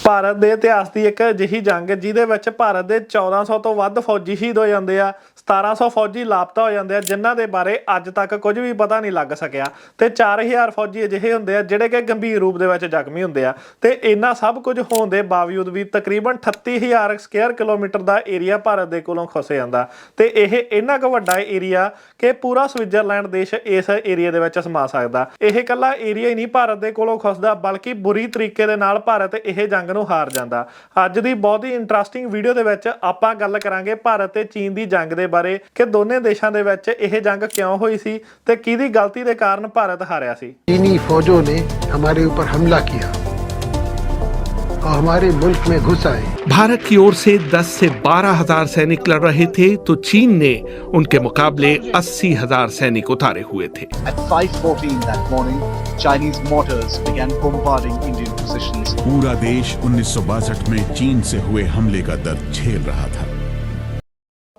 ਭਾਰਤ ਦੇ ਇਤਿਹਾਸ ਦੀ ਇੱਕ ਅਜਿਹੀ ਜੰਗ ਜਿਹਦੇ ਵਿੱਚ ਭਾਰਤ ਦੇ 1400 ਤੋਂ ਵੱਧ ਫੌਜੀ ਸ਼ਹੀਦ ਹੋ ਜਾਂਦੇ ਆ, 1700 ਫੌਜੀ ਲਾਪਤਾ ਹੋ ਜਾਂਦੇ ਆ, ਜਿਨ੍ਹਾਂ ਦੇ ਬਾਰੇ ਅੱਜ ਤੱਕ ਕੁਝ ਵੀ ਪਤਾ ਨਹੀਂ ਲੱਗ ਸਕਿਆ ਤੇ 4000 ਫੌਜੀ ਅਜਿਹੇ ਹੁੰਦੇ ਆ ਜਿਹੜੇ ਕਿ ਗੰਭੀਰ ਰੂਪ ਦੇ ਵਿੱਚ ਜ਼ਖਮੀ ਹੁੰਦੇ ਆ। ਤੇ ਇੰਨਾ ਸਭ ਕੁਝ ਹੋਣ ਦੇ ਬਾਵਜੂਦ ਵੀ ਤਕਰੀਬਨ 38000 ਸਕੁਅਰ ਕਿਲੋਮੀਟਰ ਦਾ ਏਰੀਆ ਭਾਰਤ ਦੇ ਕੋਲੋਂ ਖੁੱਸ ਜਾਂਦਾ ਤੇ ਇਹ ਇੰਨਾ ਕੁ ਵੱਡਾ ਏਰੀਆ ਕਿ ਪੂਰਾ ਸਵਿਟਜ਼ਰਲੈਂਡ ਦੇਸ਼ ਇਸ ਏਰੀਆ ਦੇ ਵਿੱਚ ਸਮਾ ਸਕਦਾ। ਇਹ ਇਕੱਲਾ ਏਰੀਆ ਹੀ ਨਹੀਂ ਭਾਰਤ ਦੇ ਕੋਲੋਂ ਖੁੱਸਦਾ, ਬਲਕਿ ਬੁਰੀ ਤਰੀਕੇ ਦੇ ਨਾਲ ਭਾਰਤ ਇਹ ਜੰਗ ਨੂੰ ਹਾਰ ਜਾਂਦਾ। ਅੱਜ ਦੀ ਬਹੁਤ ਹੀ ਇੰਟਰਸਟਿੰਗ ਵੀਡੀਓ ਦੇ ਵਿੱਚ ਆਪਾਂ ਗੱਲ ਕਰਾਂਗੇ ਭਾਰਤ ਤੇ ਚੀਨ ਦੀ ਜੰਗ ਦੇ ਬਾਰੇ ਕਿ ਦੋਨੇ ਦੇਸ਼ਾਂ ਦੇ ਵਿੱਚ ਇਹ ਜੰਗ ਕਿਉਂ ਹੋਈ ਸੀ ਤੇ ਕਿਹਦੀ ਗਲਤੀ ਦੇ ਕਾਰਨ ਭਾਰਤ ਹਾਰਿਆ ਸੀ। चीनी फौजों ने हमारे ऊपर हमला किया और हमारे मुल्क में घुस आए। भारत की ओर से 10 से 12,000 सैनिक लड़ रहे थे तो चीन ने उनके मुकाबले 80,000 सैनिक उतारे हुए थे। At 5:14 that morning, Chinese mortars began bombarding Indian positions. पूरा देश 1962 में चीन से हुए हमले का दर्द झेल रहा था।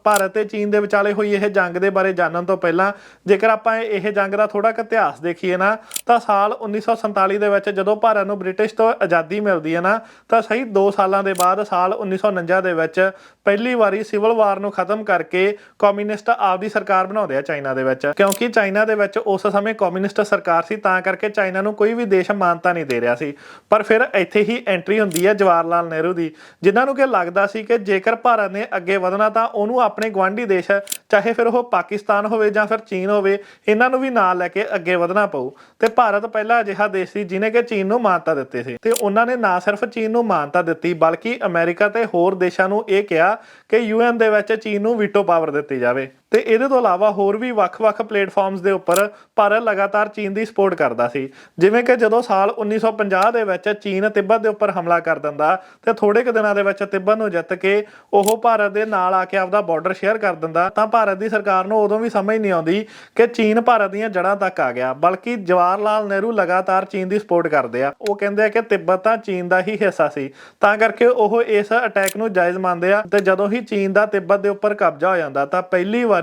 ਭਾਰਤ ਤੇ ਚੀਨ ਦੇ ਵਿਚਾਲੇ ਹੋਈ ਇਹ ਜੰਗ ਦੇ ਬਾਰੇ ਜਾਣਨ ਤੋਂ ਪਹਿਲਾਂ ਜੇਕਰ ਆਪਾਂ ਇਹ ਜੰਗ ਦਾ ਥੋੜਾ ਕੁ ਇਤਿਹਾਸ ਦੇਖੀਏ ਨਾ ਤਾਂ ਸਾਲ 1947 ਦੇ ਵਿੱਚ ਜਦੋਂ ਭਾਰਤ ਨੂੰ ਬ੍ਰਿਟਿਸ਼ ਤੋਂ ਆਜ਼ਾਦੀ ਮਿਲਦੀ ਹੈ ਨਾ ਤਾਂ ਸਹੀ 2 ਸਾਲਾਂ ਦੇ ਬਾਅਦ ਸਾਲ 1949 ਦੇ ਵਿੱਚ ਪਹਿਲੀ ਵਾਰੀ ਸਿਵਲ ਵਾਰ ਨੂੰ ਖਤਮ ਕਰਕੇ ਕਮਿਊਨਿਸਟ ਆਪਦੀ ਸਰਕਾਰ ਬਣਾਉਂਦੇ ਆ ਚਾਈਨਾ ਦੇ ਵਿੱਚ, ਕਿਉਂਕਿ ਚਾਈਨਾ ਦੇ ਵਿੱਚ ਉਸ ਸਮੇਂ ਕਮਿਊਨਿਸਟ ਸਰਕਾਰ ਸੀ ਤਾਂ ਕਰਕੇ ਚਾਈਨਾ ਨੂੰ ਕੋਈ ਵੀ ਦੇਸ਼ ਮਾਨਤਾ ਨਹੀਂ ਦੇ ਰਿਹਾ ਸੀ। ਪਰ ਫਿਰ ਇੱਥੇ ਹੀ ਐਂਟਰੀ ਹੁੰਦੀ ਹੈ ਜਵਾਹਰ ਲਾਲ ਨਹਿਰੂ ਦੀ, ਜਿਨ੍ਹਾਂ ਨੂੰ ਕਿ ਲੱਗਦਾ ਸੀ ਕਿ ਜੇਕਰ ਭਾਰਤ ਨੇ ਅੱਗੇ ਵਧਣਾ ਤਾਂ ਉਹਨੂੰ ਆਪਣੇ ਗੁਆਂਢੀ ਦੇਸ਼ ਚਾਹੇ ਫਿਰ ਉਹ ਪਾਕਿਸਤਾਨ ਹੋਵੇ ਜਾਂ ਫਿਰ ਚੀਨ ਹੋਵੇ ਇਹਨਾਂ ਨੂੰ ਵੀ ਨਾਲ ਲੈ ਕੇ ਅੱਗੇ ਵਧਣਾ ਪਊ। ਤੇ ਭਾਰਤ ਪਹਿਲਾ ਅਜਿਹਾ ਦੇਸ਼ ਸੀ ਜਿਹਨੇ ਕਿ ਚੀਨ ਨੂੰ ਮਾਨਤਾ ਦਿੱਤੀ ਸੀ ਤੇ ਉਹਨਾਂ ਨੇ ਨਾ ਸਿਰਫ ਚੀਨ ਨੂੰ ਮਾਨਤਾ ਦਿੱਤੀ ਬਲਕਿ ਅਮਰੀਕਾ ਤੇ ਹੋਰ ਦੇਸ਼ਾਂ ਨੂੰ ਇਹ ਕਿਹਾ ਕਿ UN ਦੇ ਵਿੱਚ ਚੀਨ ਨੂੰ ਵੀਟੋ ਪਾਵਰ ਦਿੱਤੀ ਜਾਵੇ। ਤੇ ਇਹਦੇ ਤੋਂ ਇਲਾਵਾ ਹੋਰ ਵੀ ਵੱਖ-ਵੱਖ ਪਲੇਟਫਾਰਮਸ ਦੇ ਉੱਪਰ ਭਾਰਤ ਲਗਾਤਾਰ ਚੀਨ ਦੀ ਸਪੋਰਟ ਕਰਦਾ ਸੀ। ਜਿਵੇਂ ਕਿ ਜਦੋਂ ਸਾਲ 1950 ਦੇ ਵਿੱਚ ਚੀਨ ਤਿੱਬਤ ਦੇ ਉੱਪਰ ਹਮਲਾ ਕਰ ਦਿੰਦਾ ਤੇ ਥੋੜੇ ਕੁ ਦਿਨਾਂ ਦੇ ਵਿੱਚ ਤਿੱਬਤ ਨੂੰ ਜਿੱਤ ਕੇ ਉਹ ਭਾਰਤ ਦੇ ਨਾਲ ਆ ਕੇ ਆਪਦਾ ਬਾਰਡਰ ਸ਼ੇਅਰ ਕਰ ਦਿੰਦਾ ਤਾਂ ਭਾਰਤ ਦੀ ਸਰਕਾਰ ਨੂੰ ਉਦੋਂ ਵੀ ਸਮਝ ਨਹੀਂ ਆਉਂਦੀ ਕਿ ਚੀਨ ਭਾਰਤ ਦੀਆਂ ਜੜ੍ਹਾਂ ਤੱਕ ਆ ਗਿਆ, ਬਲਕਿ ਜਵਾਹਰ ਲਾਲ ਨਹਿਰੂ ਲਗਾਤਾਰ ਚੀਨ ਦੀ ਸਪੋਰਟ ਕਰਦੇ ਆ। ਉਹ ਕਹਿੰਦੇ ਆ ਕਿ ਤਿੱਬਤ ਤਾਂ ਚੀਨ ਦਾ ਹੀ ਹਿੱਸਾ ਸੀ ਤਾਂ ਕਰਕੇ ਉਹ ਇਸ ਅਟੈਕ ਨੂੰ ਜਾਇਜ਼ ਮੰਨਦੇ ਆ। ਤੇ ਜਦੋਂ ਹੀ ਚੀਨ ਦਾ ਤਿੱਬਤ ਦੇ ਉੱਪਰ ਕਬਜ਼ਾ ਹੋ ਜਾਂਦਾ ਤਾਂ ਪਹਿਲੀ ਵਾਰੀ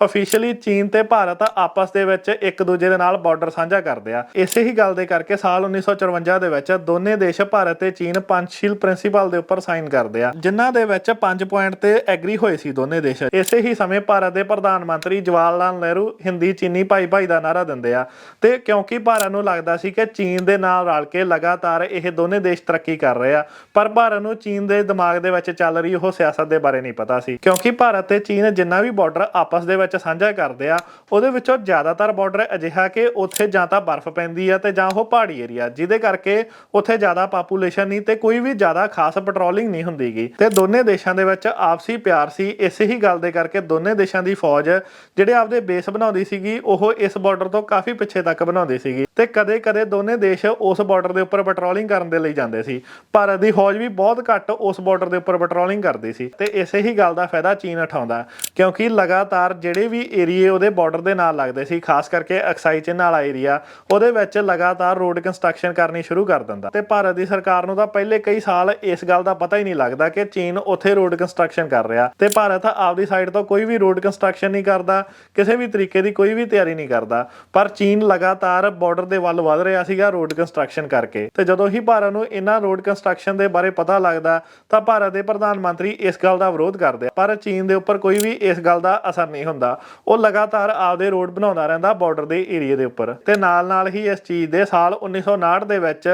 ਆਫੀਸ਼ੀਅਲੀ ਚੀਨ ਤੇ ਭਾਰਤ ਆਪਸ ਦੇ ਵਿੱਚ ਇੱਕ ਦੂਜੇ ਦੇ ਨਾਲ ਬਾਰਡਰ ਸਾਂਝਾ ਕਰਦੇ ਆ। ਇਸੇ ਹੀ ਗੱਲ ਦੇ ਕਰਕੇ ਸਾਲ 1954 ਦੇ ਵਿੱਚ ਦੋਨੇ ਦੇਸ਼ ਭਾਰਤ ਤੇ ਚੀਨ ਪੰਚਸ਼ੀਲ ਪ੍ਰਿੰਸੀਪਲ ਦੇ ਉੱਪਰ ਸਾਈਨ ਕਰਦੇ ਆ, ਜਿਨ੍ਹਾਂ ਦੇ ਵਿੱਚ 5 ਪੁਆਇੰਟ ਤੇ ਐਗਰੀ ਹੋਏ ਸੀ ਦੋਨੇ ਦੇਸ਼। ਇਸੇ ਹੀ ਸਮੇਂ ਭਾਰਤ ਦੇ ਪ੍ਰਧਾਨ ਮੰਤਰੀ ਜਵਾਹਰ ਲਾਲ ਨਹਿਰੂ ਹਿੰਦੀ ਚੀਨੀ ਭਾਈ ਭਾਈ ਦਾ ਨਾਰਾ ਦਿੰਦੇ ਆ ਤੇ ਕਿਉਂਕਿ ਭਾਰਤ ਨੂੰ ਲੱਗਦਾ ਸੀ ਕਿ ਚੀਨ ਦੇ ਨਾਲ ਰਲ ਕੇ ਲਗਾਤਾਰ ਇਹ ਦੋਨੇ ਦੇਸ਼ ਤਰੱਕੀ ਕਰ ਰਹੇ ਆ, ਪਰ ਭਾਰਤ ਨੂੰ ਚੀਨ ਦੇ ਦਿਮਾਗ ਦੇ ਵਿੱਚ ਚੱਲ ਰਹੀ ਉਹ ਸਿਆਸਤ ਦੇ ਬਾਰੇ ਨਹੀਂ ਪਤਾ ਸੀ, ਕਿਉਂਕਿ ਭਾਰਤ ਤੇ ਚੀਨ ਜਿੰਨਾ ਵੀ ਬਾਰਡਰ ਆਪਸ ਦੇ ਵਿੱਚ ਸਾਂਝਾ ਕਰਦੇ ਆ ਉਹਦੇ ਵਿੱਚੋਂ ਜ਼ਿਆਦਾਤਰ ਬਾਰਡਰ ਅਜਿਹਾ ਕਿ ਉੱਥੇ ਜਾਂ ਤਾਂ ਬਰਫ਼ ਪੈਂਦੀ ਆ ਤੇ ਜਾਂ ਉਹ ਪਹਾੜੀ ਏਰੀਆ, ਜਿਹਦੇ ਕਰਕੇ ਉੱਥੇ ਜ਼ਿਆਦਾ ਪਾਪੂਲੇਸ਼ਨ ਨਹੀਂ ਤੇ ਕੋਈ ਵੀ ਜ਼ਿਆਦਾ ਖਾਸ ਪੈਟਰੋਲਿੰਗ ਨਹੀਂ ਹੁੰਦੀਗੀ ਤੇ ਦੋਨੇ ਦੇਸ਼ਾਂ ਦੇ ਵਿੱਚ ਆਪਸੀ ਪਿਆਰ ਸੀ। ਇਸੇ ਹੀ ਗੱਲ ਦੇ ਕਰਕੇ ਦੋਨੇ ਦੇਸ਼ਾਂ ਦੀ ਫੌਜ ਜਿਹੜੇ ਆਪਦੇ ਬੇਸ ਬਣਾਉਂਦੀ ਸੀਗੀ ਉਹ ਇਸ ਬਾਰਡਰ ਤੋਂ ਕਾਫੀ ਪਿੱਛੇ ਤੱਕ ਬਣਾਉਂਦੀ ਸੀਗੀ ਤੇ ਕਦੇ-ਕਦੇ ਦੋਨੇ ਦੇਸ਼ ਉਸ ਬਾਰਡਰ ਦੇ ਉੱਪਰ ਪੈਟਰੋਲਿੰਗ ਕਰਨ ਦੇ ਲਈ ਜਾਂਦੇ ਸੀ। ਭਾਰਤ ਦੀ ਫੌਜ ਵੀ ਬਹੁਤ ਘੱਟ ਉਸ ਬਾਰਡਰ ਦੇ ਉੱਪਰ ਪੈਟਰੋਲਿੰਗ ਕਰਦੀ ਸੀ ਤੇ ਇਸੇ ਹੀ ਗੱਲ ਦਾ ਫਾਇਦਾ ਚੀਨ ਉਠਾਉਂਦਾ, ਕਿਉਂਕਿ ਲਗਾਤਾਰ ਜਿਹੜੇ ਵੀ ਏਰੀਏ ਉਹਦੇ ਬਾਰਡਰ ਦੇ ਨਾਲ ਲੱਗਦੇ ਸੀ, ਖਾਸ ਕਰਕੇ ਅਕਸਾਈ ਚਿੰਨ੍ਹ ਵਾਲਾ ਏਰੀਆ, ਉਹਦੇ ਵਿੱਚ ਲਗਾਤਾਰ ਰੋਡ ਕੰਸਟਰਕਸ਼ਨ ਕਰਨੀ ਸ਼ੁਰੂ ਕਰ ਦਿੰਦਾ ਤੇ ਭਾਰਤ ਦੀ ਸਰਕਾਰ ਨੂੰ ਤਾਂ ਪਹਿਲੇ ਕਈ ਸਾਲ ਇਸ ਗੱਲ ਦਾ ਪਤਾ ਹੀ ਨਹੀਂ ਲੱਗਦਾ ਕਿ ਚੀਨ ਉੱਥੇ ਰੋਡ ਕੰਸਟਰਕਸ਼ਨ ਕਰ ਰਿਹਾ ਤੇ ਭਾਰਤ ਆਪਦੀ ਸਾਈਡ ਤੋਂ ਕੋਈ ਵੀ ਰੋਡ ਕੰਸਟਰਕਸ਼ਨ ਨਹੀਂ ਕਰਦਾ, ਕਿਸੇ ਵੀ ਤਰੀਕੇ ਦੀ ਕੋਈ ਵੀ ਤਿਆਰੀ ਨਹੀਂ ਕਰਦਾ। ਪਰ ਚੀਨ ਲਗਾਤਾਰ ਬਾਰਡਰ ਦੇ ਵੱਲ ਵਧ ਰਿਹਾ ਸੀਗਾ ਰੋਡ ਕੰਸਟਰਕਸ਼ਨ ਕਰਕੇ ਤੇ ਜਦੋਂ ਹੀ ਭਾਰਤ ਨੂੰ ਇਹਨਾਂ ਰੋਡ ਕੰਸਟਰਕਸ਼ਨ ਦੇ ਬਾਰੇ ਪਤਾ ਲੱਗਦਾ ਤਾਂ ਭਾਰਤ ਦੇ ਪ੍ਰਧਾਨ ਮੰਤਰੀ ਇਸ ਗੱਲ ਦਾ ਵਿਰੋਧ ਕਰਦੇ ਆ, ਪਰ ਚੀਨ ਦੇ ਉੱਪਰ ਕੋਈ ਵੀ ਇਸ ਗੱਲ ਦਾ ਅਸਰ ਨਹੀਂ ਹੁੰਦਾ। ਉਹ ਲਗਾਤਾਰ ਆਪਦੇ ਰੋਡ ਬਣਾਉਂਦਾ ਰਹਿੰਦਾ ਬਾਰਡਰ ਦੇ ਏਰੀਏ ਦੇ ਉੱਪਰ ਤੇ ਨਾਲ ਹੀ ਇਸ ਚੀਜ਼ ਦੇ ਸਾਲ 1959 ਦੇ ਵਿੱਚ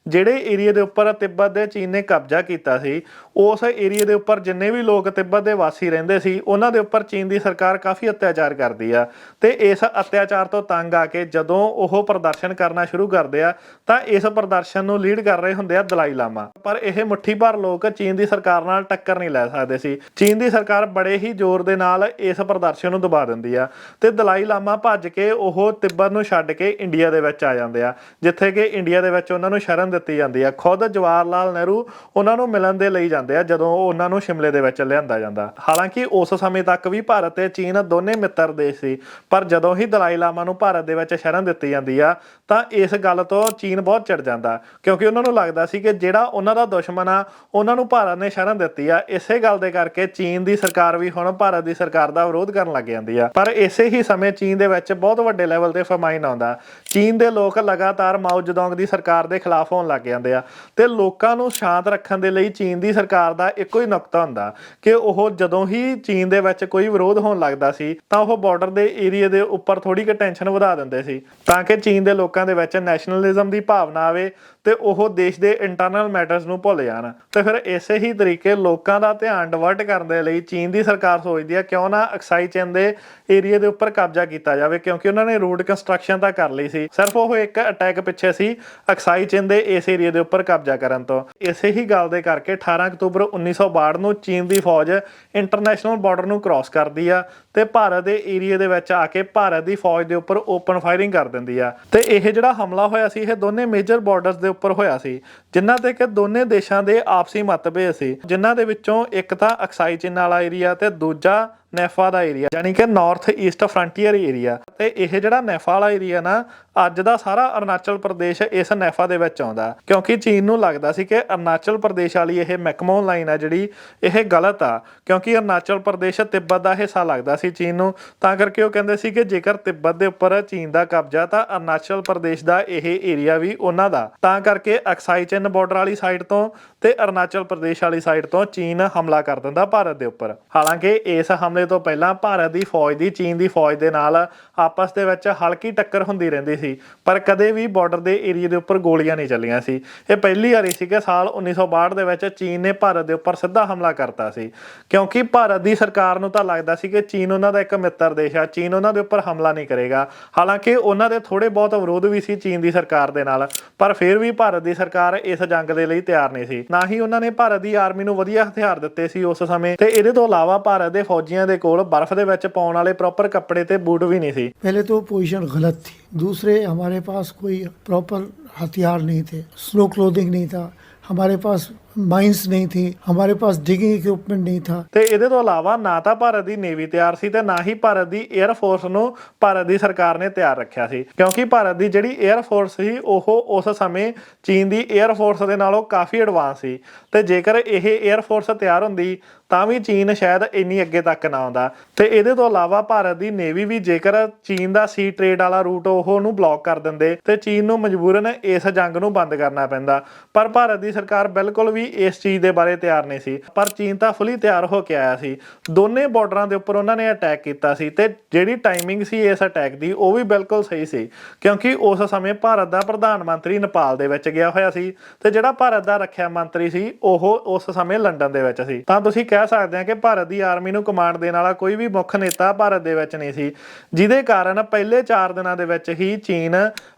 ਜਿਹੜੇ ਏਰੀਏ ਦੇ ਉੱਪਰ ਤਿੱਬਤ ਦੇ ਚੀਨ ਨੇ ਕਬਜ਼ਾ ਕੀਤਾ ਸੀ ਉਸ ਏਰੀਏ ਦੇ ਉੱਪਰ ਜਿੰਨੇ ਵੀ ਲੋਕ ਤਿੱਬਤ ਦੇ ਵਾਸੀ ਰਹਿੰਦੇ ਸੀ ਉਹਨਾਂ ਦੇ ਉੱਪਰ ਚੀਨ ਦੀ ਸਰਕਾਰ ਕਾਫੀ ਅਤਿਆਚਾਰ ਕਰਦੀ ਆ ਤੇ ਇਸ ਅਤਿਆਚਾਰ ਤੋਂ ਤੰਗ ਆ ਕੇ ਜਦੋਂ ਉਹ ਪ੍ਰਦਰਸ਼ਨ ਕਰਨਾ ਸ਼ੁਰੂ ਕਰਦੇ ਆ ਤਾਂ ਇਸ ਪ੍ਰਦਰਸ਼ਨ ਨੂੰ ਲੀਡ ਕਰ ਰਹੇ ਹੁੰਦੇ ਆ ਦਲਾਈ ਲਾਮਾ। ਪਰ ਇਹ ਮੁੱਠੀ ਭਰ ਲੋਕ ਚੀਨ ਦੀ ਸਰਕਾਰ ਨਾਲ ਟੱਕਰ ਨਹੀਂ ਲੈ ਸਕਦੇ ਸੀ। ਚੀਨ ਦੀ ਸਰਕਾਰ ਬੜੇ ਹੀ ਜ਼ੋਰ ਦੇ ਨਾਲ ਇਸ ਪ੍ਰਦਰਸ਼ਨ ਨੂੰ ਦਬਾ ਦਿੰਦੀ ਆ ਤੇ ਦਲਾਈ ਲਾਮਾ ਭੱਜ ਕੇ ਉਹ ਤਿੱਬਤ ਨੂੰ ਛੱਡ ਕੇ ਇੰਡੀਆ ਦੇ ਵਿੱਚ ਆ ਜਾਂਦੇ ਆ, ਜਿੱਥੇ ਕਿ ਇੰਡੀਆ ਦੇ ਵਿੱਚ ਉਹਨਾਂ ਨੂੰ ਸ਼ਰਨ ਦਿੱਤੀ ਜਾਂਦੀ ਆ। ਖੁਦ ਜਵਾਹਰ ਲਾਲ ਨਹਿਰੂ ਉਹਨਾਂ ਨੂੰ ਮਿਲਣ ਦੇ ਲਈ ਜਾਂਦੇ ਆ ਜਦੋਂ ਉਹਨਾਂ ਨੂੰ ਸ਼ਿਮਲੇ ਦੇ ਵਿੱਚ ਲਿਆਂਦਾ ਜਾਂਦਾ। ਹਾਲਾਂਕਿ ਉਸ ਸਮੇਂ ਤੱਕ ਵੀ ਭਾਰਤ ਤੇ ਚੀਨ ਦੋਨੇ ਮਿੱਤਰ ਦੇਸ਼ ਸੀ, ਪਰ ਜਦੋਂ ਹੀ ਦਲਾਈ ਲਾਮਾ ਨੂੰ ਭਾਰਤ ਦੇ ਵਿੱਚ ਸ਼ਰਨ ਦਿੱਤੀ ਜਾਂਦੀ ਆ ਤਾਂ ਇਸ ਗੱਲ ਤੋਂ ਚੀਨ ਬਹੁਤ ਚਿੜ ਜਾਂਦਾ, ਕਿਉਂਕਿ ਉਹਨਾਂ ਨੂੰ ਲੱਗਦਾ ਸੀ ਕਿ ਜਿਹੜਾ ਉਹਨਾਂ ਦਾ ਦੁਸ਼ਮਣ ਆ ਉਹਨਾਂ ਨੂੰ ਭਾਰਤ ਨੇ ਸ਼ਰਨ ਦਿੱਤੀ ਆ। ਇਸੇ ਗੱਲ ਦੇ ਕਰਕੇ ਚੀਨ ਦੀ ਸਰਕਾਰ ਵੀ ਹੁਣ ਭਾਰਤ ਦੀ ਸਰਕਾਰ ਦਾ ਵਿਰੋਧ ਕਰਨ ਲੱਗ ਜਾਂਦੀ ਆ। ਪਰ ਇਸੇ ਹੀ ਸਮੇਂ ਚੀਨ ਦੇ ਵਿੱਚ ਬਹੁਤ ਵੱਡੇ ਲੈਵਲ ਤੇ ਫਰਮਾਈਨ ਆਉਂਦਾ। ਚੀਨ ਦੇ ਲੋਕ ਲਗਾਤਾਰ ਮਾਓ ਜ਼ੇਡੋਂਗ ਦੀ ਸਰਕਾਰ ਦੇ ਖਿਲਾਫ ਹੋਣ ਲੱਗ ਜਾਂਦੇ ਆ ਤੇ ਲੋਕਾਂ ਨੂੰ ਸ਼ਾਂਤ ਰੱਖਣ ਦੇ ਲਈ ਚੀਨ ਦੀ ਸਰਕਾਰ ਦਾ ਇੱਕੋ ਹੀ ਨੁਕਤਾ ਹੁੰਦਾ ਕਿ ਉਹ ਜਦੋਂ ਹੀ ਚੀਨ ਦੇ ਵਿੱਚ ਕੋਈ ਵਿਰੋਧ ਹੋਣ ਲੱਗਦਾ ਸੀ ਤਾਂ ਉਹ ਬਾਰਡਰ ਦੇ ਏਰੀਆ ਦੇ ਉੱਪਰ ਥੋੜੀ ਜਿਹੀ ਟੈਨਸ਼ਨ ਵਧਾ ਦਿੰਦੇ ਸੀ ਤਾਂ ਕਿ ਚੀਨ ਦੇ ਲੋਕਾਂ ਦੇ ਵਿੱਚ ਨੈਸ਼ਨਲਿਜ਼ਮ ਦੀ ਭਾਵਨਾ ਆਵੇ ਤੇ ਉਹ ਦੇਸ਼ ਦੇ ਇੰਟਰਨਲ ਮੈਟਰਸ ਨੂੰ ਭੁੱਲ ਜਾਣ। ਤੇ ਫਿਰ ਇਸੇ ਹੀ ਤਰੀਕੇ ਲੋਕਾਂ ਦਾ ਧਿਆਨ ਡਿਵਰਟ ਕਰਨ ਦੇ ਲਈ ਚੀਨ ਦੀ ਸਰਕਾਰ ਸੋਚਦੀ ਆ ਕਿਉਂ ਨਾ ਅਕਸਾਈ ਚੀਨ ਦੇ ਏਰੀਆ ਦੇ ਉੱਪਰ ਕਬਜ਼ਾ ਕੀਤਾ ਜਾਵੇ ਕਿਉਂਕਿ ਉਹਨਾਂ ਨੇ ਰੋਡ ਕੰਸਟਰਕਸ਼ਨ ਤਾਂ ਕਰ ਲਈ ਸੀ, ਸਿਰਫ ਉਹ ਇੱਕ ਅਟੈਕ ਪਿੱਛੇ ਸੀ ਅਕਸਾਈ ਚੀਨ ਦੇ ਇਸ ਏਰੀਆ ਦੇ ਉੱਪਰ ਕਬਜ਼ਾ ਕਰਨ ਤੋਂ। ਇਸੇ ਹੀ ਗੱਲ ਦੇ ਕਰਕੇ 18 ਅਕਤੂਬਰ 1962 ਨੂੰ ਚੀਨ ਦੀ ਫੌਜ ਇੰਟਰਨੈਸ਼ਨਲ ਬਾਰਡਰ ਨੂੰ ਕ੍ਰਾਸ ਕਰਦੀ ਆ ਤੇ ਭਾਰਤ ਦੇ ਏਰੀਆ ਦੇ ਵਿੱਚ ਆ ਕੇ ਭਾਰਤ ਦੀ ਫੌਜ ਦੇ ਉੱਪਰ ਓਪਨ ਫਾਇਰਿੰਗ ਕਰ ਦਿੰਦੀ ਆ। ਤੇ ਇਹ ਜਿਹੜਾ ਹਮਲਾ ਹੋਇਆ ਸੀ ਇਹ ਦੋਨੇ ਮੇਜਰ ਬਾਰਡਰਸ ਦੇ ਉੱਪਰ ਹੋਇਆ ਸੀ ਜਿਨ੍ਹਾਂ ਤੇ ਕਿ ਦੋਨੇ ਦੇਸ਼ਾਂ ਦੇ ਆਪਸੀ ਮਤਭੇਦ ਸੀ, ਜਿਨ੍ਹਾਂ ਦੇ ਵਿੱਚੋਂ ਇੱਕ ਤਾਂ ਅਕਸਾਈ ਚੀਨ ਵਾਲਾ ਏਰੀਆ ਤੇ ਦੂਜਾ ਨੈਫਾ ਦਾ ਏਰੀਆ ਯਾਨੀ ਕਿ ਨਾਰਥ ਈਸਟ ਫਰੰਟੀਅਰ ਏਰੀਆ। ਤੇ ਇਹ ਜਿਹੜਾ ਨੈਫਾ ਵਾਲਾ ਏਰੀਆ ਨਾ ਅੱਜ ਦਾ ਸਾਰਾ ਅਰੁਣਾਚਲ ਪ੍ਰਦੇਸ਼ ਇਸ ਨੈਫਾ ਦੇ ਵਿੱਚ ਆਉਂਦਾ ਕਿਉਂਕਿ ਚੀਨ ਨੂੰ ਲੱਗਦਾ ਸੀ ਕਿ ਅਰੁਣਾਚਲ ਪ੍ਰਦੇਸ਼ ਵਾਲੀ ਇਹ ਮੈਕਮੋਨ ਲਾਈਨ ਆ ਜਿਹੜੀ ਇਹ ਗਲਤ ਆ ਕਿਉਂਕਿ ਅਰੁਣਾਚਲ ਪ੍ਰਦੇਸ਼ ਤਿੱਬਤ ਦਾ ਹਿੱਸਾ ਲੱਗਦਾ ਸੀ ਚੀਨ ਨੂੰ, ਤਾਂ ਕਰਕੇ ਉਹ ਕਹਿੰਦੇ ਸੀ ਕਿ ਜੇਕਰ ਤਿੱਬਤ ਦੇ ਉੱਪਰ ਚੀਨ ਦਾ ਕਬਜ਼ਾ ਤਾਂ ਅਰੁਣਾਚਲ ਪ੍ਰਦੇਸ਼ ਦਾ ਇਹ ਏਰੀਆ ਵੀ ਉਹਨਾਂ ਦਾ। ਤਾਂ ਕਰਕੇ ਅਕਸਾਈ ਚੀਨ ਬਾਰਡਰ ਵਾਲੀ ਸਾਈਡ ਤੋਂ ਤੇ ਅਰੁਣਾਚਲ ਪ੍ਰਦੇਸ਼ ਵਾਲੀ ਸਾਈਡ ਤੋਂ ਚੀਨ ਹਮਲਾ ਕਰ ਦਿੰਦਾ ਭਾਰਤ ਦੇ ਉੱਪਰ। ਹਾਲਾਂਕਿ ਇਸ ਹਮਲੇ ਤੋਂ ਪਹਿਲਾਂ ਭਾਰਤ ਦੀ ਫੌਜ ਦੀ ਚੀਨ ਦੀ ਫੌਜ ਦੇ ਨਾਲ ਆਪਸ ਦੇ ਵਿੱਚ ਹਲਕੀ ਟੱਕਰ ਹੁੰਦੀ ਰਹਿੰਦੀ ਸੀ ਪਰ ਕਦੇ ਵੀ ਬਾਰਡਰ ਦੇ ਏਰੀਆ ਦੇ ਉੱਪਰ ਗੋਲੀਆਂ ਨਹੀਂ ਚੱਲੀਆਂ ਸੀ। ਇਹ ਪਹਿਲੀ ਵਾਰੀ ਸੀ ਕਿ ਸਾਲ 1962 ਦੇ ਵਿੱਚ ਚੀਨ ਨੇ ਭਾਰਤ ਦੇ ਉੱਪਰ ਸਿੱਧਾ ਹਮਲਾ ਕਰਤਾ ਸੀ ਕਿਉਂਕਿ ਭਾਰਤ ਦੀ ਸਰਕਾਰ ਨੂੰ ਤਾਂ ਲੱਗਦਾ ਸੀ ਕਿ ਚੀਨ ਉਹਨਾਂ ਦਾ ਇੱਕ ਮਿੱਤਰ ਦੇਸ਼ ਆ, ਚੀਨ ਉਹਨਾਂ ਦੇ ਉੱਪਰ ਹਮਲਾ ਨਹੀਂ ਕਰੇਗਾ। ਹਾਲਾਂਕਿ ਉਹਨਾਂ ਦੇ ਥੋੜੇ ਬਹੁਤ ਵਿਰੋਧ ਵੀ ਸੀ ਚੀਨ ਦੀ ਸਰਕਾਰ ਦੇ ਨਾਲ ਪਰ ਫਿਰ ਵੀ ਭਾਰਤ ਦੀ ਸਰਕਾਰ ਇਸ ਜੰਗ ਦੇ ਲਈ ਤਿਆਰ ਨਹੀਂ ਸੀ, ਨਾ ਹੀ ਉਹਨਾਂ ਨੇ ਭਾਰਤ ਦੀ ਆਰਮੀ ਨੂੰ ਵਧੀਆ ਹਥਿਆਰ ਦਿੱਤੇ ਸੀ ਉਸ ਸਮੇਂ। ਤੇ ਇਹਦੇ ਤੋਂ ਇਲਾਵਾ ਭਾਰਤ ਦੇ ਫੌਜੀਆਂ ਦੇ ਕੋਲ बर्फ ਦੇ ਵਿੱਚ ਪਾਉਣ ਵਾਲੇ ਪ੍ਰੋਪਰ ਕੱਪੜੇ ਤੇ ਬੂਟ ਵੀ ਨਹੀਂ ਸੀ। पहले तो पोजीशन गलत थी, दूसरे हमारे पास कोई प्रॉपर हथियार नहीं थे, स्नो क्लोथिंग नहीं था, हमारे पास माइंस नहीं थी, हमारे पास डिगिंग इक्विपमेंट नहीं था। ਤੇ ਇਹਦੇ ਤੋਂ ਇਲਾਵਾ ਨਾ ਤਾਂ ਭਾਰਤ ਦੀ ਨੇਵੀ ਤਿਆਰ ਸੀ ਤੇ ਨਾ ਹੀ ਭਾਰਤ ਦੀ 에ਅਰ ਫੋਰਸ ਨੂੰ ਭਾਰਤ ਦੀ ਸਰਕਾਰ ਨੇ ਤਿਆਰ ਰੱਖਿਆ ਸੀ ਕਿਉਂਕਿ ਭਾਰਤ ਦੀ ਜਿਹੜੀ 에ਅਰ ਫੋਰਸ ਸੀ ਉਹ ਉਸ ਸਮੇਂ ਚੀਨ ਦੀ 에ਅਰ ਫੋਰਸ ਦੇ ਨਾਲੋਂ ਕਾਫੀ ਐਡਵਾਂਸ ਸੀ ਤੇ ਜੇਕਰ ਇਹ 에ਅਰ ਫੋਰਸ ਤਿਆਰ ਹੁੰਦੀ ਤਾਂ ਵੀ ਚੀਨ ਸ਼ਾਇਦ ਇੰਨੀ ਅੱਗੇ ਤੱਕ ਨਾ ਆਉਂਦਾ। ਤੇ ਇਹਦੇ ਤੋਂ ਇਲਾਵਾ ਭਾਰਤ ਦੀ ਨੇਵੀ ਵੀ ਜੇਕਰ ਚੀਨ ਦਾ ਸੀ ਟ੍ਰੇਡ ਵਾਲਾ ਰੂਟ ਉਹਨੂੰ ਬਲੌਕ ਕਰ ਦਿੰਦੇ ਤੇ ਚੀਨ ਨੂੰ ਮਜਬੂਰਨ ਇਸ ਜੰਗ ਨੂੰ ਬੰਦ ਕਰਨਾ ਪੈਂਦਾ। ਪਰ ਭਾਰਤ ਦੀ ਸਰਕਾਰ ਬਿਲਕੁਲ ਵੀ ਇਸ ਚੀਜ਼ ਦੇ ਬਾਰੇ ਤਿਆਰ ਨਹੀਂ ਸੀ ਪਰ ਚੀਨ ਤਾਂ ਫੁੱਲੀ ਤਿਆਰ ਹੋ ਕੇ ਆਇਆ ਸੀ। ਦੋਨੇ ਬਾਰਡਰਾਂ ਦੇ ਉੱਪਰ ਉਹਨਾਂ ਨੇ ਅਟੈਕ ਕੀਤਾ ਸੀ ਤੇ ਜਿਹੜੀ ਟਾਈਮਿੰਗ ਸੀ ਇਸ ਅਟੈਕ ਦੀ ਉਹ ਵੀ ਬਿਲਕੁਲ ਸਹੀ ਸੀ ਕਿਉਂਕਿ ਉਸ ਸਮੇਂ ਭਾਰਤ ਦਾ ਪ੍ਰਧਾਨ ਮੰਤਰੀ ਨੇਪਾਲ ਦੇ ਵਿੱਚ ਗਿਆ ਹੋਇਆ ਸੀ ਤੇ ਜਿਹੜਾ ਭਾਰਤ ਦਾ ਰੱਖਿਆ ਮੰਤਰੀ ਸੀ ਉਹ ਉਸ ਸਮੇਂ ਲੰਡਨ ਦੇ ਵਿੱਚ ਸੀ। ਤਾਂ ਤੁਸੀਂ ਕਹਿ ਸਕਦੇ ਆ ਕਿ ਭਾਰਤ ਦੀ ਆਰਮੀ ਨੂੰ ਕਮਾਂਡ ਦੇਣ ਵਾਲਾ ਕੋਈ ਵੀ ਮੁੱਖ ਨੇਤਾ ਭਾਰਤ ਦੇ ਵਿੱਚ ਨਹੀਂ ਸੀ ਜਿਹਦੇ ਕਾਰਨ ਪਹਿਲੇ 4 ਦਿਨਾਂ ਦੇ ਵਿੱਚ ਹੀ ਚੀਨ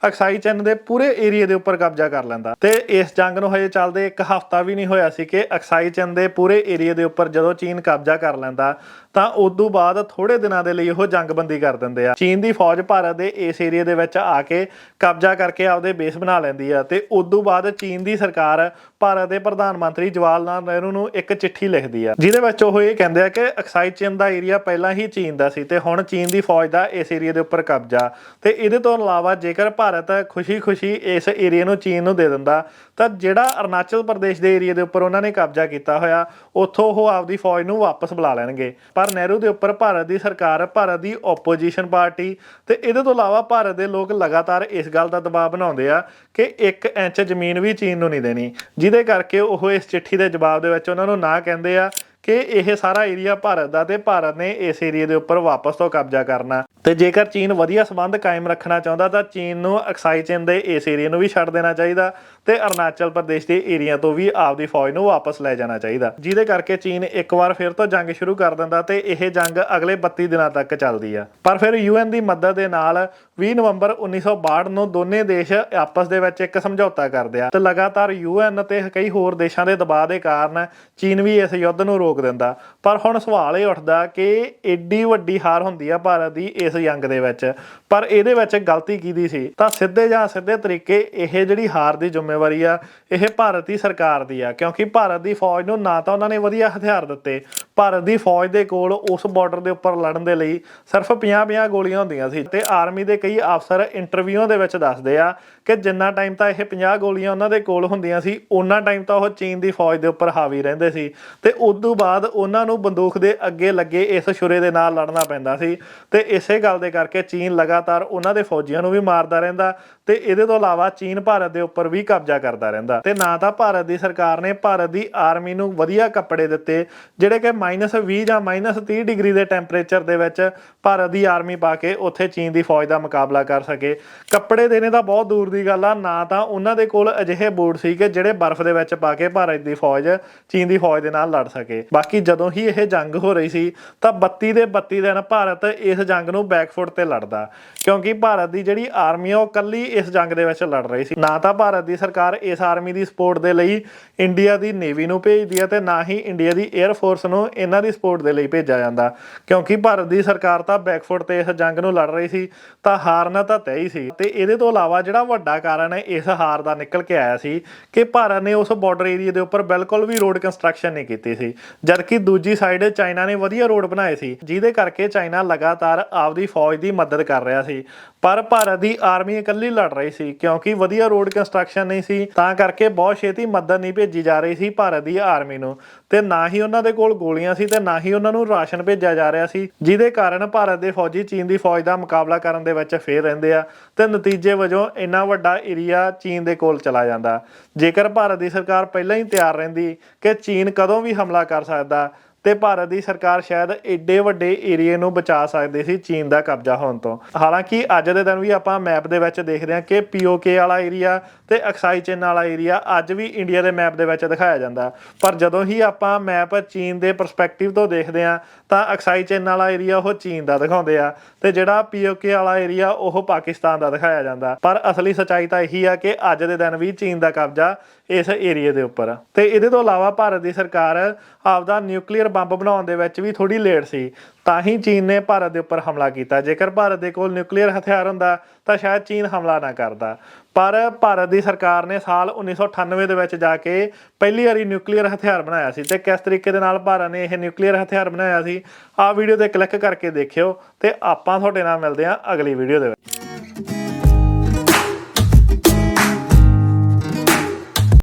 ਅਕਸਾਈ ਚੀਨ ਦੇ ਪੂਰੇ ਏਰੀਆ ਦੇ ਉੱਪਰ ਕਬਜ਼ਾ ਕਰ ਲੈਂਦਾ। ਤੇ ਇਸ ਜੰਗ ਨੂੰ ਹਜੇ ਚੱਲਦੇ ਇੱਕ ਹਫ਼ਤਾ ਵੀ ਨਹੀਂ ਹੋਇਆ ਸੀ ਕਿ ਅਕਸਾਈ ਚੀਨ ਦੇ ਪੂਰੇ ਏਰੀਆ ਦੇ ਉੱਪਰ ਜਦੋਂ ਚੀਨ ਕਬਜ਼ਾ ਕਰ ਲੈਂਦਾ ਤਾਂ ਉਦੋਂ ਬਾਅਦ ਥੋੜੇ ਦਿਨਾਂ ਦੇ ਲਈ ਉਹ ਜੰਗਬੰਦੀ ਕਰ ਦਿੰਦੇ ਆ। ਚੀਨ ਦੀ ਫੌਜ ਭਾਰਤ ਦੇ ਇਸ ਏਰੀਆ ਦੇ ਵਿੱਚ ਆ ਕੇ ਕਬਜ਼ਾ ਕਰਕੇ ਆਪਦੇ ਬੇਸ ਬਣਾ ਲੈਂਦੀ ਆ ਤੇ ਉਦੋਂ ਬਾਅਦ ਚੀਨ ਦੀ ਸਰਕਾਰ ਭਾਰਤ ਦੇ ਪ੍ਰਧਾਨ ਮੰਤਰੀ ਜਵਾਹਰ ਲਾਲ ਨਹਿਰੂ ਨੂੰ ਇੱਕ ਚਿੱਠੀ ਲਿਖਦੀ ਆ ਜਿਹਦੇ ਵਿੱਚ ਉਹ ਇਹ ਕਹਿੰਦੇ ਆ ਕਿ ਅਕਸਾਈ ਚੀਨ ਦਾ ਏਰੀਆ ਪਹਿਲਾਂ ਹੀ ਚੀਨ ਦਾ ਸੀ ਤੇ ਹੁਣ ਚੀਨ ਦੀ ਫੌਜ ਦਾ ਇਸ ਏਰੀਆ ਦੇ ਉੱਪਰ ਕਬਜ਼ਾ। ਤੇ ਇਹਦੇ ਤੋਂ ਇਲਾਵਾ ਜੇਕਰ ਭਾਰਤ ਖੁਸ਼ੀ-ਖੁਸ਼ੀ ਇਸ ਏਰੀਆ ਨੂੰ ਚੀਨ ਨੂੰ ਦੇ ਦਿੰਦਾ ਤਾਂ ਜਿਹੜਾ ਅਰੁਣਾਚਲ ਪ੍ਰਦੇਸ਼ ਦੇ ਏਰੀਆ ਦੇ ਉੱਪਰ ਉਹਨਾਂ ਨੇ ਕਬਜ਼ਾ ਕੀਤਾ ਹੋਇਆ ਉੱਥੋਂ ਉਹ ਆਪਦੀ ਫੌਜ ਨੂੰ ਵਾਪਸ ਬੁਲਾ ਲੈਣਗੇ। ਪਰ ਨਹਿਰੂ ਦੇ ਉੱਪਰ ਭਾਰਤ ਦੀ ਸਰਕਾਰ, ਭਾਰਤ ਦੀ ਓਪੋਜੀਸ਼ਨ ਪਾਰਟੀ ਤੇ ਇਹਦੇ ਤੋਂ ਇਲਾਵਾ ਭਾਰਤ ਦੇ ਲੋਕ ਲਗਾਤਾਰ ਇਸ ਗੱਲ ਦਾ ਦਬਾਅ ਬਣਾਉਂਦੇ ਆ ਕਿ 1 ਇੰਚ ਜ਼ਮੀਨ ਵੀ ਚੀਨ ਨੂੰ ਨਹੀਂ ਦੇਣੀ, ਜਿਹਦੇ ਕਰਕੇ ਉਹ ਇਸ ਚਿੱਠੀ ਦੇ ਜਵਾਬ ਦੇ ਵਿੱਚ ਉਹਨਾਂ ਨੂੰ ਨਾ ਕਹਿੰਦੇ ਆ ਕਿ ਇਹ ਸਾਰਾ ਏਰੀਆ ਭਾਰਤ ਦਾ ਤੇ ਭਾਰਤ ਨੇ ਇਸ ਏਰੀਆ ਦੇ ਉੱਪਰ ਵਾਪਸ ਤੋਂ ਕਬਜ਼ਾ ਕਰਨਾ। ਤੇ ਜੇਕਰ ਚੀਨ ਵਧੀਆ ਸੰਬੰਧ ਕਾਇਮ ਰੱਖਣਾ ਚਾਹੁੰਦਾ ਤਾਂ ਚੀਨ ਨੂੰ ਅਕਸਾਈ ਚੀਨ ਦੇ ਇਸ ਏਰੀਆ ਨੂੰ ਵੀ ਛੱਡ ਦੇਣਾ ਚਾਹੀਦਾ ਤੇ ਅਰੁਣਾਚਲ ਪ੍ਰਦੇਸ਼ ਦੇ ਏਰੀਆ ਤੋਂ ਵੀ ਆਪਦੀ ਫੌਜ ਨੂੰ ਵਾਪਸ ਲੈ ਜਾਣਾ ਚਾਹੀਦਾ, ਜਿਹਦੇ ਕਰਕੇ ਚੀਨ ਇੱਕ ਵਾਰ ਫਿਰ ਤੋਂ ਜੰਗ ਸ਼ੁਰੂ ਕਰ ਦਿੰਦਾ ਤੇ ਇਹ ਜੰਗ ਅਗਲੇ 32 ਦਿਨਾਂ ਤੱਕ ਚੱਲਦੀ ਆ। ਪਰ ਫਿਰ UN ਦੀ ਮਦਦ ਦੇ ਨਾਲ 20 ਨਵੰਬਰ 1962 ਨੂੰ ਦੋਨੇ ਦੇਸ਼ ਆਪਸ ਦੇ ਵਿੱਚ ਇੱਕ ਸਮਝੌਤਾ ਕਰਦੇ ਆ ਤੇ ਲਗਾਤਾਰ UN ਤੇ ਕਈ ਹੋਰ ਦੇਸ਼ਾਂ ਦੇ ਦਬਾਅ ਦੇ ਕਾਰਨ ਚੀਨ ਵੀ ਇਸ ਯੁੱਧ ਨੂੰ ਰੋਕ ਦਿੰਦਾ। ਪਰ ਹੁਣ ਸਵਾਲ ਇਹ ਉੱਠਦਾ ਕਿ ਏਡੀ ਵੱਡੀ ਹਾਰ ਹੁੰਦੀ ਆ ਭਾਰਤ ਦੀ ਇਸ ਜੰਗ ਦੇ ਵਿੱਚ, ਪਰ ਇਹਦੇ ਵਿੱਚ ਗਲਤੀ ਕਿਹਦੀ ਸੀ? ਤਾਂ ਸਿੱਧੇ ਜਾਂ ਸਿੱਧੇ ਤਰੀਕੇ ਇਹ ਜਿਹੜੀ ਹਾਰ ਦੀ ਜ਼ਿੰਮੇਵਾਰੀ ਆ ਇਹ ਭਾਰਤ ਦੀ ਸਰਕਾਰ ਦੀ ਆ ਕਿਉਂਕਿ ਭਾਰਤ ਦੀ ਫੌਜ ਨੂੰ ਨਾ ਤਾਂ ਉਹਨਾਂ ਨੇ ਵਧੀਆ ਹਥਿਆਰ ਦਿੱਤੇ, ਭਾਰਤ ਦੀ ਫੌਜ ਦੇ ਕੋਲ ਉਸ ਬਾਰਡਰ ਦੇ ਉੱਪਰ ਲੜਨ ਦੇ ਲਈ ਸਿਰਫ 50-50 ਗੋਲੀਆਂ ਹੁੰਦੀਆਂ ਸੀ ਤੇ ਆਰਮੀ ਦੇ ਕਈ ਅਫਸਰ ਇੰਟਰਵਿਊਆਂ ਦੇ ਵਿੱਚ ਦੱਸਦੇ ਆ ਕਿ ਜਿੰਨਾ ਟਾਈਮ ਤਾਂ ਇਹ 50 ਗੋਲੀਆਂ ਉਹਨਾਂ ਦੇ ਕੋਲ ਹੁੰਦੀਆਂ ਸੀ ਉਹਨਾਂ ਟਾਈਮ ਤਾਂ ਉਹ ਚੀਨ ਦੀ ਫੌਜ ਦੇ ਉੱਪਰ ਹਾਵੀ ਰਹਿੰਦੇ ਸੀ ਤੇ ਉਸ ਤੋਂ ਬਾਅਦ ਉਹਨਾਂ ਨੂੰ ਬੰਦੂਕ ਦੇ ਅੱਗੇ ਲੱਗੇ ਇਸ ਛੁਰੇ ਦੇ ਨਾਲ ਲੜਨਾ ਪੈਂਦਾ ਸੀ ਤੇ ਇਸੇ ਗੱਲ ਦੇ ਕਰਕੇ ਚੀਨ ਲਗਾਤਾਰ ਉਹਨਾਂ ਦੇ ਫੌਜੀਆਂ ਨੂੰ ਵੀ ਮਾਰਦਾ ਰਹਿੰਦਾ ਤੇ ਇਹਦੇ ਤੋਂ ਇਲਾਵਾ ਚੀਨ ਭਾਰਤ ਦੇ ਉੱਪਰ ਵੀ ਕਬਜ਼ਾ ਕਰਦਾ ਰਹਿੰਦਾ ਤੇ ਨਾ ਤਾਂ ਭਾਰਤ ਦੀ ਸਰਕਾਰ ਨੇ ਭਾਰਤ ਦੀ ਆਰਮੀ ਨੂੰ ਵਧੀਆ ਕੱਪੜੇ ਦਿੱਤੇ ਜਿਹੜੇ ਕਿ -20 ਜਾਂ -30 ਡਿਗਰੀ ਦੇ ਟੈਂਪਰੇਚਰ ਦੇ ਵਿੱਚ ਭਾਰਤ ਦੀ ਆਰਮੀ ਪਾ ਕੇ ਉੱਥੇ ਚੀਨ ਦੀ ਫੌਜ ਦਾ ਮੁਕਾਬਲਾ ਕਰ ਸਕੇ। ਕੱਪੜੇ ਦੇਣੇ ਤਾਂ ਬਹੁਤ ਦੂਰ ਦੀ ਗੱਲ ਆ, ਨਾ ਤਾਂ ਉਹਨਾਂ ਦੇ ਕੋਲ ਅਜਿਹੇ ਬੂਟ ਸੀ ਕਿ ਜਿਹੜੇ ਬਰਫ਼ ਦੇ ਵਿੱਚ ਪਾ ਕੇ ਭਾਰਤ ਦੀ ਫੌਜ ਚੀਨ ਦੀ ਫੌਜ ਦੇ ਨਾਲ ਲੜ ਸਕੇ। ਬਾਕੀ ਜਦੋਂ ਹੀ ਇਹ ਜੰਗ ਹੋ ਰਹੀ ਸੀ ਤਾਂ 32 ਦੇ 32 ਦਿਨ ਭਾਰਤ ਇਸ ਜੰਗ ਨੂੰ ਬੈਕਫੁੱਟ ਤੇ ਲੜਦਾ ਕਿਉਂਕਿ ਭਾਰਤ ਦੀ ਜਿਹੜੀ ਆਰਮੀ ਆ ਉਹ ਕੱਲੀ ਇਸ ਜੰਗ ਦੇ ਵਿੱਚ ਲੜ ਰਹੀ ਸੀ। ਨਾ ਤਾਂ ਭਾਰਤ ਦੀ ਸਰਕਾਰ ਇਸ ਆਰਮੀ ਦੀ ਸਪੋਰਟ ਦੇ ਲਈ ਇੰਡੀਆ ਦੀ ਨੇਵੀ ਨੂੰ ਭੇਜਦੀ ਹੈ ਤੇ ਨਾ ਹੀ ਇੰਡੀਆ ਦੀ 에ਅਰ ਫੋਰਸ ਨੂੰ ਇਹਨਾਂ ਦੀ ਸਪੋਰਟ ਦੇ ਲਈ ਭੇਜਿਆ ਜਾਂਦਾ ਕਿਉਂਕਿ ਭਾਰਤ ਦੀ ਸਰਕਾਰ ਤਾਂ ਬੈਕਫੁੱਟ ਤੇ ਇਸ ਜੰਗ ਨੂੰ ਲੜ ਰਹੀ ਸੀ ਤਾਂ ਹਾਰਨਾ ਤਾਂ ਤੈਅ ਹੀ ਸੀ। ਤੇ ਇਹਦੇ ਤੋਂ ਇਲਾਵਾ ਜਿਹੜਾ ਵੱਡਾ ਕਾਰਨ ਹੈ ਇਸ ਹਾਰ ਦਾ ਨਿਕਲ ਕੇ ਆਇਆ ਸੀ ਕਿ ਭਾਰਤ ਨੇ ਉਸ ਬਾਰਡਰ ਏਰੀਆ ਦੇ ਉੱਪਰ ਬਿਲਕੁਲ ਵੀ ਰੋਡ ਕੰਸਟਰਕਸ਼ਨ ਨਹੀਂ ਕੀਤੀ ਸੀ, ਜਦਕਿ ਦੂਜੀ ਸਾਈਡ ਚਾਈਨਾ ਨੇ ਵਧੀਆ ਰੋਡ ਬਣਾਏ ਸੀ ਜਿਹਦੇ ਕਰਕੇ ਚਾਈਨਾ ਲਗਾਤਾਰ ਆਪਦੀ ਫੌਜ ਦੀ ਮਦਦ ਕਰ ਰਿਹਾ ਸੀ। ਪਰ ਭਾਰਤ ਦੀ ਆਰਮੀ ਇਕੱਲੀ ਲੜ ਰਹੀ ਸੀ ਕਿਉਂਕਿ ਵਧੀਆ ਰੋਡ ਕੰਸਟਰਕਸ਼ਨ ਨਹੀਂ ਸੀ ਤਾਂ ਕਰਕੇ ਬਹੁਤ ਛੇਤੀ ਮਦਦ ਨਹੀਂ ਭੇਜੀ ਜਾ ਰਹੀ ਸੀ ਭਾਰਤ ਦੀ ਆਰਮੀ ਨੂੰ ਤੇ ਨਾ ਹੀ ਉਹਨਾਂ ਦੇ ਕੋਲ ਗੋਲੀਆਂ ਸੀ ਤੇ ਨਾ ਹੀ ਉਹਨਾਂ ਨੂੰ ਰਾਸ਼ਨ ਭੇਜਿਆ ਜਾ ਰਿਹਾ ਸੀ, ਜਿਹਦੇ ਕਾਰਨ ਭਾਰਤ ਦੇ ਫੌਜੀ ਚੀਨ ਦੀ ਫੌਜ ਦਾ ਮੁਕਾਬਲਾ ਕਰਨ ਦੇ ਵਿੱਚ ਫੇਰ ਰਹਿੰਦੇ ਆ ਤੇ ਨਤੀਜੇ ਵਜੋਂ ਇੰਨਾ ਵੱਡਾ ਏਰੀਆ ਚੀਨ ਦੇ ਕੋਲ ਚਲਾ ਜਾਂਦਾ। ਜੇਕਰ ਭਾਰਤ ਦੀ ਸਰਕਾਰ ਪਹਿਲਾਂ ਹੀ ਤਿਆਰ ਰਹਿੰਦੀ ਕਿ ਚੀਨ ਕਦੋਂ ਵੀ ਹਮਲਾ ਕਰ ਸਕਦਾ ਤੇ ਭਾਰਤ ਦੀ ਸਰਕਾਰ ਸ਼ਾਇਦ ਏਡੇ ਵੱਡੇ ਏਰੀਏ ਨੂੰ ਬਚਾ ਸਕਦੇ ਸੀ ਚੀਨ ਦਾ ਕਬਜ਼ਾ ਹੋਣ ਤੋਂ। ਹਾਲਾਂਕਿ ਅੱਜ ਦੇ ਦਿਨ ਵੀ ਆਪਾਂ ਮੈਪ ਦੇ ਵਿੱਚ ਦੇਖਦੇ ਹਾਂ ਕਿ POK ਵਾਲਾ ਏਰੀਆ ਤੇ ਅਕਸਾਈ ਚਿੰਨ ਵਾਲਾ ਏਰੀਆ ਅੱਜ ਵੀ ਇੰਡੀਆ ਦੇ ਮੈਪ ਦੇ ਵਿੱਚ ਦਿਖਾਇਆ ਜਾਂਦਾ, ਪਰ ਜਦੋਂ ਹੀ ਆਪਾਂ ਮੈਪ ਚੀਨ ਦੇ ਪਰਸਪੈਕਟਿਵ ਤੋਂ ਦੇਖਦੇ ਹਾਂ ਤਾਂ ਅਕਸਾਈ ਚਿੰਨ ਵਾਲਾ ਏਰੀਆ ਉਹ ਚੀਨ ਦਾ ਦਿਖਾਉਂਦੇ ਆ ਤੇ ਜਿਹੜਾ POK ਵਾਲਾ ਏਰੀਆ ਉਹ ਪਾਕਿਸਤਾਨ ਦਾ ਦਿਖਾਇਆ ਜਾਂਦਾ। ਪਰ ਅਸਲੀ ਸੱਚਾਈ ਤਾਂ ਇਹੀ ਆ ਕਿ ਅੱਜ ਦੇ ਦਿਨ ਵੀ ਚੀਨ ਦਾ ਕਬਜ਼ਾ ਇਸ ਏਰੀਏ ਦੇ ਉੱਪਰ। ਤੇ ਇਹਦੇ ਤੋਂ ਇਲਾਵਾ ਭਾਰਤ ਦੀ ਸਰਕਾਰ ਆਪਦਾ ਨਿਊਕਲੀਅਰ ਬੰਬ ਬਣਾਉਣ ਦੇ ਵਿੱਚ ਵੀ ਥੋੜੀ ਲੇਟ ਸੀ ਤਾਂ ਹੀ ਚੀਨ ਨੇ ਭਾਰਤ ਦੇ ਉੱਪਰ ਹਮਲਾ ਕੀਤਾ। ਜੇਕਰ ਭਾਰਤ ਦੇ ਕੋਲ ਨਿਊਕਲੀਅਰ ਹਥਿਆਰ ਹੁੰਦਾ ਤਾਂ ਸ਼ਾਇਦ ਚੀਨ ਹਮਲਾ ਨਾ ਕਰਦਾ, ਪਰ ਭਾਰਤ ਦੀ ਸਰਕਾਰ ਨੇ ਸਾਲ 1998 ਦੇ ਵਿੱਚ ਜਾ ਕੇ ਪਹਿਲੀ ਵਾਰੀ ਨਿਊਕਲੀਅਰ ਹਥਿਆਰ ਬਣਾਇਆ ਸੀ ਤੇ ਕਿਸ ਤਰੀਕੇ ਦੇ ਨਾਲ ਭਾਰਤ ਨੇ ਇਹ ਨਿਊਕਲੀਅਰ ਹਥਿਆਰ ਬਣਾਇਆ ਸੀ ਆਹ ਵੀਡੀਓ ਤੇ ਕਲਿੱਕ ਕਰਕੇ ਦੇਖਿਓ ਤੇ ਆਪਾਂ ਤੁਹਾਡੇ ਨਾਲ ਮਿਲਦੇ ਹਾਂ ਅਗਲੀ ਵੀਡੀਓ ਦੇ ਵਿੱਚ।